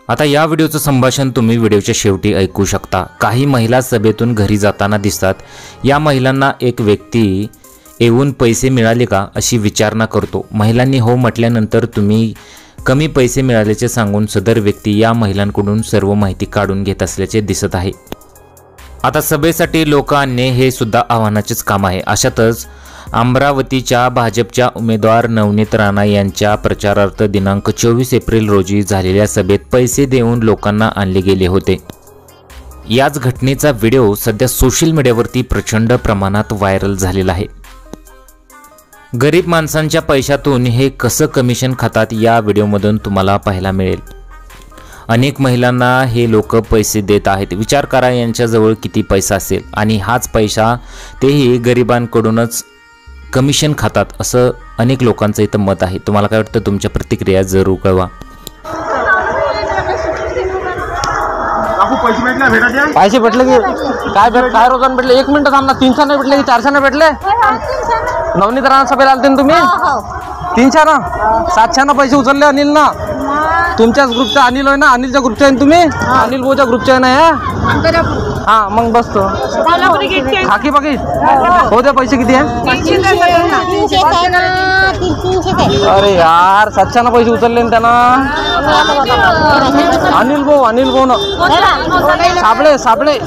आता या व्हिडिओचं संभाषण तुम्ही व्हिडिओच्या शेवटी ऐकू शकता। काही महिला सभेतून घरी जाताना दिसतात। या महिलांना एक व्यक्ती येऊन पैसे मिळाले का अशी विचारणा करतो। महिलांनी हो म्हटल्यानंतर तुम्ही कमी पैसे मिळाल्याचे सांगून सदर व्यक्ती या महिलांकडून सर्व माहिती काढून घेत असल्याचे दिसत आहे। आता सभेसाठी लोक आणणे हे सुद्धा आव्हानाचेच काम आहे। अशातच अमरावतीच्या भाजपच्या उमेदवार नवनीत राणा यांच्या प्रचारार्थ दिनांक 24 एप्रिल रोजी झालेल्या सभेत पैसे देऊन लोकांना आणले गेले होते। याच घटनेचा व्हिडिओ सध्या सोशल मीडियावरती प्रचंड प्रमाणात व्हायरल झालेला आहे। गरीब माणसांच्या पैशातून हे कसं कमिशन खातात या व्हिडिओमधून तुम्हाला पाहायला मिळेल। अनेक महिलांना हे लोक पैसे देत आहेत। विचार करा यांच्याजवळ किती पैसा असेल आणि हाच पैसा तेही गरिबांकडूनच कमिशन खातात असं अनेक लोकांचं इथं मत आहे। तुम्हाला काय वाटतं? तुमच्या प्रतिक्रिया जरूर कळवा। पैसे भेटले की काय रोजान भेटले? 1 मिनिट थांब ना। 300 नाही भेटले की 400 नाही भेटले? नवनीत राणा सभेला आलते ना तुम्ही? 300 ना 700 ना पैसे उचलले अनिल ना। तुमच्याच ग्रुपचा अनिल आहे ना? अनिलच्या ग्रुपचा आहे तुम्ही? अनिल भाऊच्या ग्रुपचा आहे ना? हा मग बसतो खाकी बाकी हो द्या। पैसे किती आहे? अरे यार 700 ना पैसे उचलले ना त्यांना। अनिल भाऊ ना साबळे